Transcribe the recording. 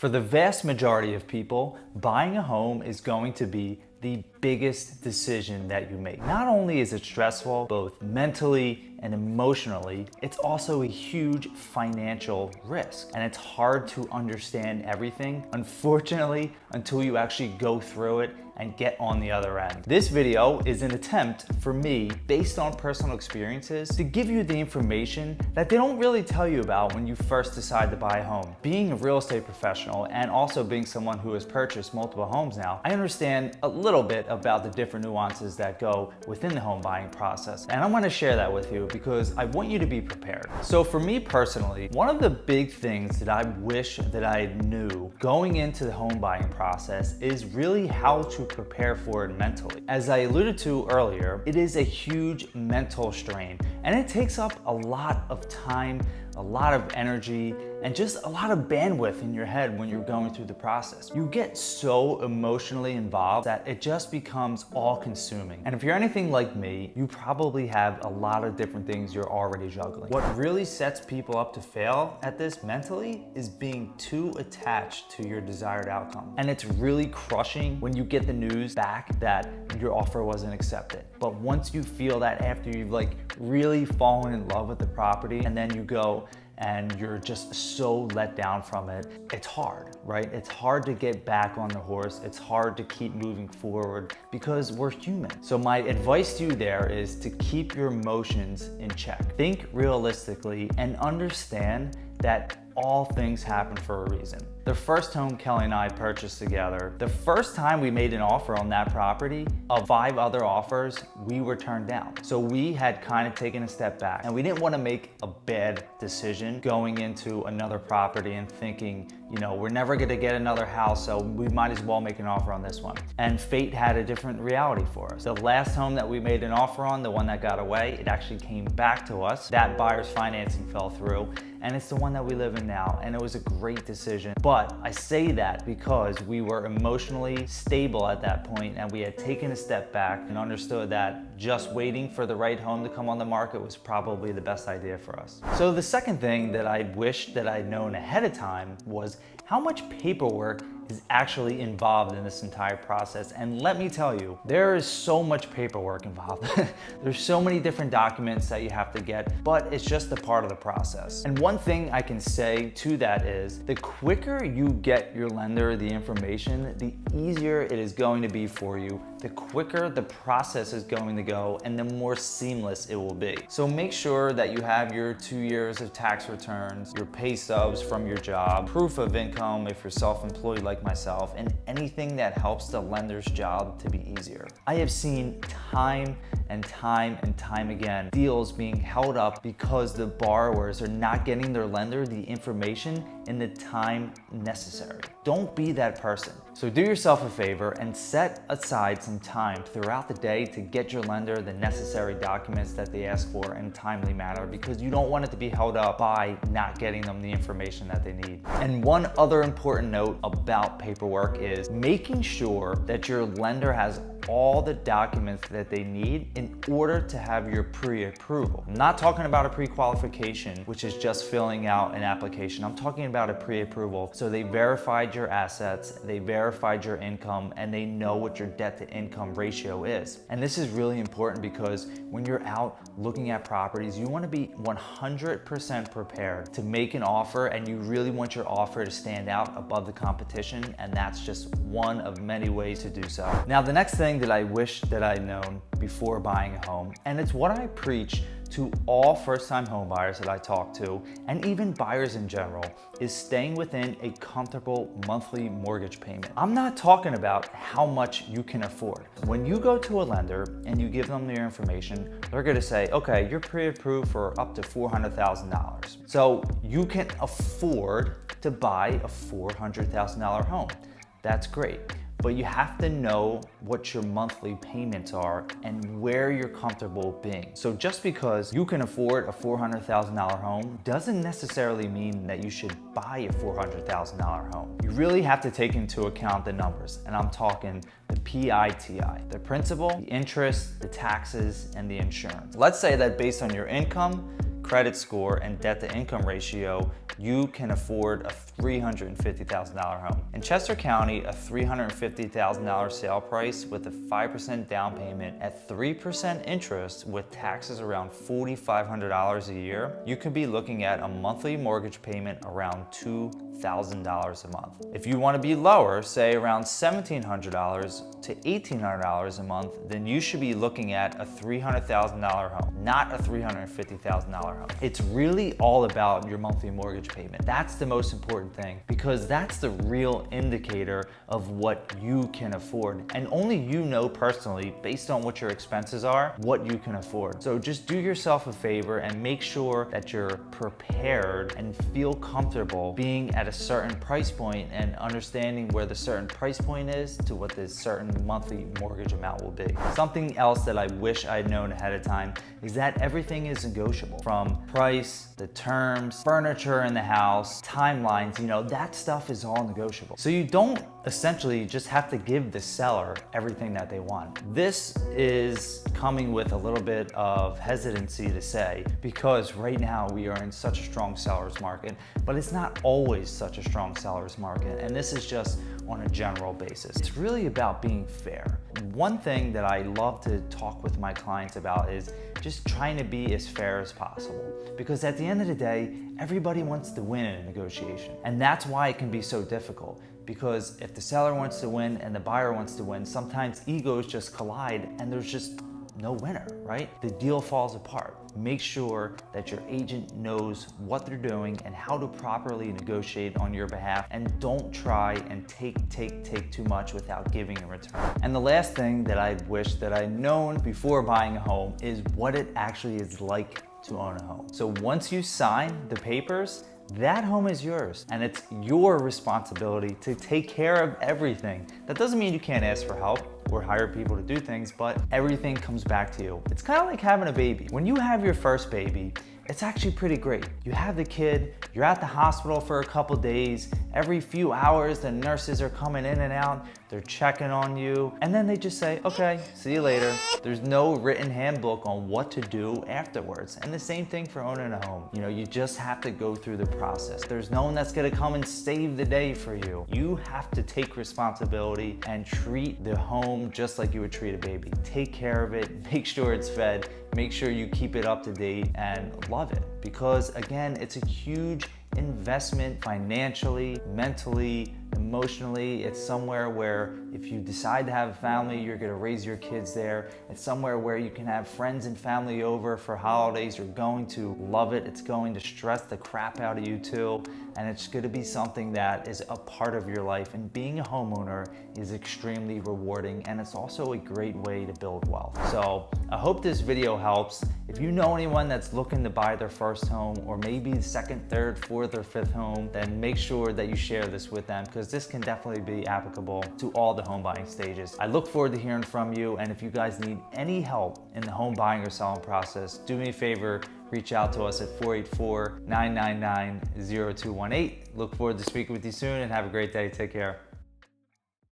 For the vast majority of people, buying a home is going to be the biggest decision that you make. Not only is it stressful, both mentally and emotionally, it's also a huge financial risk. And it's hard to understand everything, unfortunately, until you actually go through it and get on the other end. This video is an attempt for me, based on personal experiences, to give you the information that they don't really tell you about when you first decide to buy a home. Being a real estate professional and also being someone who has purchased multiple homes now, I understand a little bit about the different nuances that go within the home buying process. And I want to share that with you because I want you to be prepared. So for me personally, one of the big things that I wish that I knew going into the home buying process is really how to prepare for it mentally. As I alluded to earlier, it is a huge mental strain and it takes up a lot of time, a lot of energy, and just a lot of bandwidth in your head when you're going through the process. You get so emotionally involved that it just becomes all-consuming. And if you're anything like me, you probably have a lot of different things you're already juggling. What really sets people up to fail at this mentally is being too attached to your desired outcome. And it's really crushing when you get the news back that your offer wasn't accepted. But once you feel that after you've really fallen in love with the property and then you go and you're just so let down from it, it's hard, right? It's hard to get back on the horse. It's hard to keep moving forward because we're human. So my advice to you there is to keep your emotions in check. Think realistically and understand that all things happen for a reason. The first home Kelly and I purchased together, the first time we made an offer on that property, of 5 other offers, we were turned down. So we had kind of taken a step back and we didn't want to make a bad decision going into another property and thinking, you know, we're never going to get another house, so we might as well make an offer on this one. And fate had a different reality for us. The last home that we made an offer on, the one that got away, it actually came back to us. That buyer's financing fell through, and it's the one that we live in now, and it was a great decision. But I say that because we were emotionally stable at that point and we had taken a step back and understood that just waiting for the right home to come on the market was probably the best idea for us. So the second thing that I wish that I'd known ahead of time was how much paperwork is actually involved in this entire process. And let me tell you, there is so much paperwork involved. There's so many different documents that you have to get, but it's just a part of the process. And one thing I can say to that is the quicker you get your lender the information, the easier it is going to be for you, the quicker the process is going to go, and the more seamless it will be. So make sure that you have your 2 years of tax returns, your pay stubs from your job, proof of income if you're self-employed like myself, and anything that helps the lender's job to be easier. I have seen time and time again deals being held up because the borrowers are not getting their lender the information in the time necessary. Don't be that person. So do yourself a favor and set aside some time throughout the day to get your lender the necessary documents that they ask for in a timely manner, because you don't want it to be held up by not getting them the information that they need. And one other important note about paperwork is making sure that your lender has all the documents that they need in order to have your pre-approval. I'm not talking about a pre-qualification, which is just filling out an application. I'm talking about a pre-approval. So they verified your assets, they verified your income, and they know what your debt to income ratio is. And this is really important because when you're out looking at properties, you want to be 100% prepared to make an offer, and you really want your offer to stand out above the competition, and that's just one of many ways to do so. Now, the next thing that I wish that I'd known before buying a home, and it's what I preach to all first-time home buyers that I talk to, and even buyers in general, is staying within a comfortable monthly mortgage payment. I'm not talking about how much you can afford. When you go to a lender and you give them their information, they're gonna say, okay, you're pre-approved for up to $400,000. So you can afford to buy a $400,000 home. That's great. But you have to know what your monthly payments are and where you're comfortable being. So just because you can afford a $400,000 home doesn't necessarily mean that you should buy a $400,000 home. You really have to take into account the numbers, and I'm talking the PITI, the principal, the interest, the taxes, and the insurance. Let's say that based on your income, credit score, and debt to income ratio, you can afford a $350,000 home. In Chester County, a $350,000 sale price with a 5% down payment at 3% interest with taxes around $4,500 a year, you could be looking at a monthly mortgage payment around $2,000 a month. If you want to be lower, say around $1,700 to $1,800 a month, then you should be looking at a $300,000 home, not a $350,000 home. It's really all about your monthly mortgage payment. That's the most important thing, because that's the real indicator of what you can afford. And only you know personally, based on what your expenses are, what you can afford. So just do yourself a favor and make sure that you're prepared and feel comfortable being at a certain price point and understanding where the certain price point is to what the certain monthly mortgage amount will be. Something else that I wish I'd known ahead of time is that everything is negotiable. From price, the terms, furniture in the house, timelines, you know, that stuff is all negotiable. So you don't essentially just have to give the seller everything that they want. This is coming with a little bit of hesitancy to say, because right now we are in such a strong seller's market, but it's not always such a strong seller's market. And this is just on a general basis. It's really about being fair. One thing that I love to talk with my clients about is just trying to be as fair as possible. Because at the end of the day, everybody wants to win in a negotiation. And that's why it can be so difficult. Because if the seller wants to win and the buyer wants to win, sometimes egos just collide and there's just no winner, right? The deal falls apart. Make sure that your agent knows what they're doing and how to properly negotiate on your behalf, and don't try and take too much without giving in return. And the last thing that I wish that I'd known before buying a home is what it actually is like to own a home. So once you sign the papers, that home is yours, and it's your responsibility to take care of everything. That doesn't mean you can't ask for help or hire people to do things, but everything comes back to you. It's kind of like having a baby. When you have your first baby, it's actually pretty great. You have the kid, you're at the hospital for a couple days, every few hours the nurses are coming in and out, they're checking on you, and then they just say, okay, see you later. There's no written handbook on what to do afterwards. And the same thing for owning a home. You know, you just have to go through the process. There's no one that's gonna come and save the day for you. You have to take responsibility and treat the home just like you would treat a baby. Take care of it, make sure it's fed, make sure you keep it up to date and love it. Because again, it's a huge investment financially, mentally, emotionally. It's somewhere where if you decide to have a family, you're gonna raise your kids there. It's somewhere where you can have friends and family over for holidays. You're going to love it. It's going to stress the crap out of you too. And it's gonna be something that is a part of your life. And being a homeowner is extremely rewarding, and it's also a great way to build wealth. So I hope this video helps. If you know anyone that's looking to buy their first home, or maybe second, third, fourth, or fifth home, then make sure that you share this with them, because this can definitely be applicable to all the home buying stages. I look forward to hearing from you, and if you guys need any help in the home buying or selling process, do me a favor, reach out to us at 484-999-0218. Look forward to speaking with you soon, and have a great day. Take care.